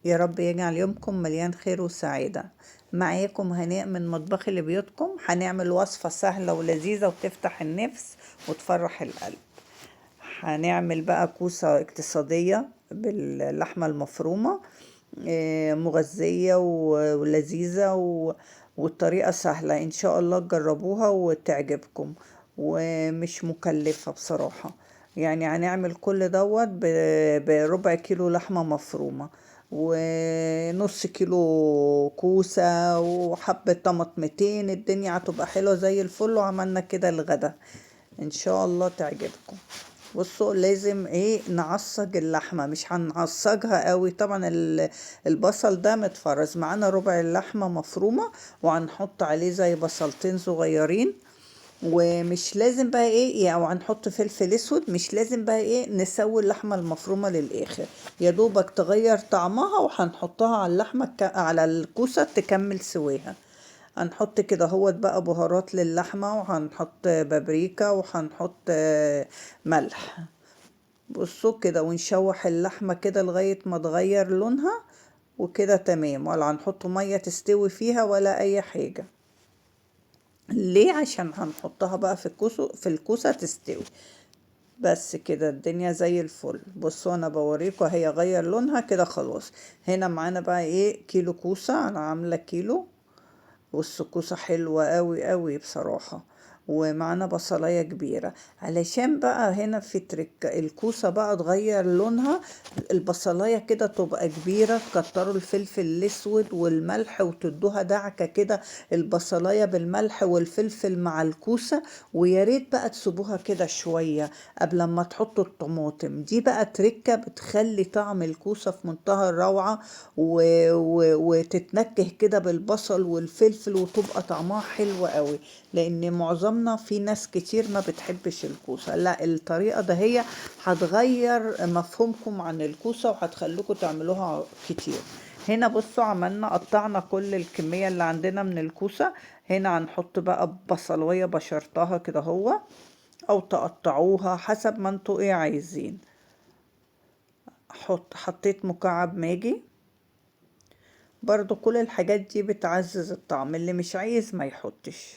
يا رب يجعل يومكم مليان خير وسعادة. معاكم هناء من مطبخ لبيوتكم. هنعمل وصفة سهلة ولذيذة وتفتح النفس وتفرح القلب. هنعمل بقى كوسة اقتصادية باللحمة المفرومة، مغذية ولذيذة والطريقة سهلة إن شاء الله تجربوها وتعجبكم، ومش مكلفة بصراحة. يعني هنعمل كل دوت بربع كيلو لحمة مفرومة، ونص كيلو كوسة، وحبة طماطمتين. الدنيا هتبقى حلوة زي الفل. وعملنا كده الغدا ان شاء الله تعجبكم. بصوا، لازم نعصج اللحمة، مش هنعصجها قوي طبعا. البصل ده متفرز معانا، ربع اللحمة مفرومة، وهنحط عليه زي بصلتين صغيرين. ومش لازم بقى يعني هنحط فلفل اسود. مش لازم بقى نسوي اللحمة المفرومة للاخر، يا دوبك تغير طعمها وهنحطها على اللحمة على الكوسة تكمل سواها. هنحط كده هوت بقى بهارات للحمة، وهنحط بابريكا، وهنحط ملح. بصوا كده، ونشوح اللحمة كده لغاية ما تغير لونها، وكده تمام. ولا هنحط مية تستوي فيها ولا اي حاجة. ليه؟ عشان هنحطها بقى في الكوسة تستوي. بس كده الدنيا زي الفل. بصوا انا بوريكم، هي غير لونها كده خلاص. هنا معانا بقى كيلو كوسة. انا عاملة كيلو. والسكوسة حلوة قوي قوي بصراحة. ومعانا بصلاية كبيرة. علشان بقى هنا في ترك الكوسة بقى تغير لونها، البصلاية كده تبقى كبيرة. تكتروا الفلفل الاسود والملح وتدوها دعكة كده، البصلاية بالملح والفلفل مع الكوسة. ويا ريت بقى تسيبوها كده شوية قبل ما تحطوا الطماطم. دي بقى تركة بتخلي طعم الكوسة في منتهى الروعة، وتتنكه كده بالبصل والفلفل، وتبقى طعمها حلو قوي. لان معظمنا في ناس كتير ما بتحبش الكوسة. لا، الطريقة ده هي هتغير مفهومكم عن الكوسة وهتخلوكم تعملوها كتير. هنا بصوا، عملنا قطعنا كل الكمية اللي عندنا من الكوسة. هنا هنحط بقى بصلوية بشرتها كده هو، او تقطعوها حسب ما انتوا عايزين. حطيت مكعب ماجي. برضو كل الحاجات دي بتعزز الطعم، اللي مش عايز ما يحطش.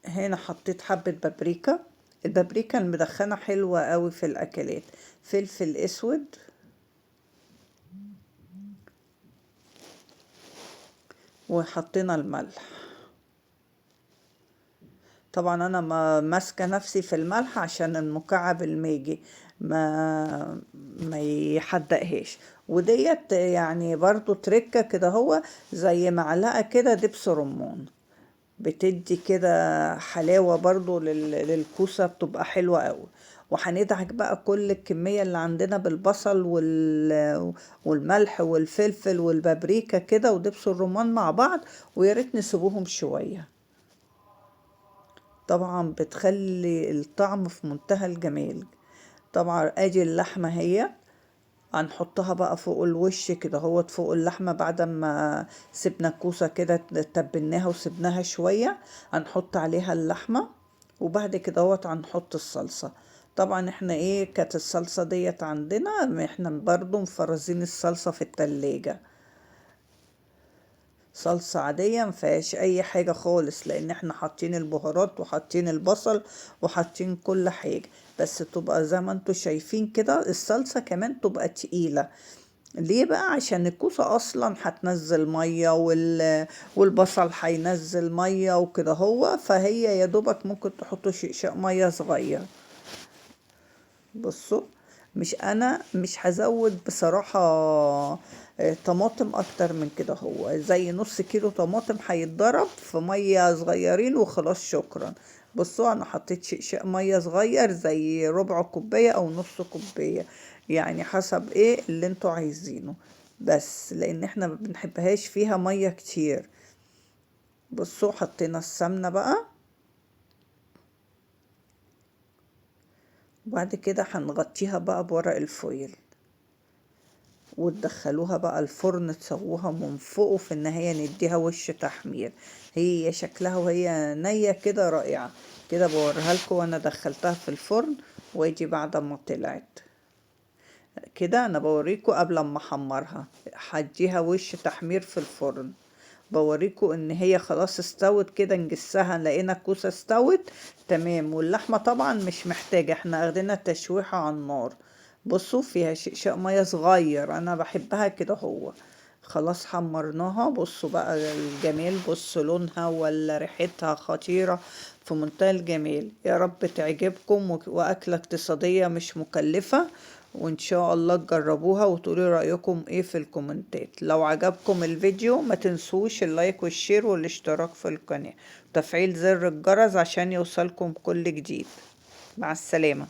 هنا حطيت حبة بابريكا. البابريكا المدخنة حلوة قوي في الاكلات. فلفل اسود، وحطينا الملح. طبعا انا ما ماسكه نفسي في الملح عشان المكعب الماجي ما يحدقهاش. وديت يعني برضو تركه كده هو، زي معلقه كده دبس رمان. بتدي كده حلاوة برضو للكوسة، بتبقى حلوة قوي. وهندعك بقى كل الكمية اللي عندنا بالبصل والملح والفلفل والبابريكا كده ودبس الرمان مع بعض. ويا ريت نسيبوهم شوية. طبعا بتخلي الطعم في منتهى الجمال. طبعا ادي اللحمة هي. هنحطها بقى فوق الوش كده هو، فوق اللحمة بعد ما سيبنا الكوسة كده تبلناها وسبناها شوية. هنحط عليها اللحمة. وبعد كده هنحط الصلصة. طبعا احنا كانت الصلصة ديت عندنا، احنا برضو مفرزين الصلصة في التلاجة. صلصة عادية مفيهاش اي حاجة خالص، لان احنا حاطين البهارات وحاطين البصل وحاطين كل حاجة. بس تبقى زي ما انتوا شايفين كده، الصلصة كمان تبقى تقيلة. ليه بقى؟ عشان الكوسة اصلا هتنزل مية والبصل هينزل مية وكده هو. فهي يا دوبك ممكن تحطوا شقشاق مية صغير. بصوا، انا مش هزود بصراحة طماطم اكتر من كده. هو زي نص كيلو طماطم هيتضرب في مية صغيرين وخلاص، شكرا. بصوا، انا حطيت شقشاق مية صغير زي ربع كوباية او نص كوباية، يعني حسب اللي انتوا عايزينه. بس لان احنا ما بنحبهاش فيها مية كتير. بصوا، حطينا السمنة بقى. وبعد كده هنغطيها بقى بورق الفويل، وتدخلوها بقى الفرن تسووها من فوق، وفي النهاية نديها وش تحمير. هي شكلها وهي نية كده رائعة. كده بوريها لكم وانا دخلتها في الفرن. واجي بعد ما طلعت، كده انا بوريكم قبل ما احمرها، هديها وش تحمير في الفرن. بوريكم ان هي خلاص استوت كده، نجسها لقينا الكوسة استوت تمام. واللحمة طبعا مش محتاجة، احنا اخدنا تشويحة على النار. بصوا فيها شقشاق مية صغير، انا بحبها كده. هو خلاص حمرناها. بصوا بقى الجمال، بصوا لونها ولا ريحتها خطيرة في منتهى الجمال. يا رب تعجبكم، وأكلة اقتصادية مش مكلفة، وإن شاء الله تجربوها وتقولوا رأيكم إيه في الكومنتات. لو عجبكم الفيديو ما تنسوش اللايك والشير والاشتراك في القناة وتفعيل زر الجرس عشان يوصلكم كل جديد. مع السلامة.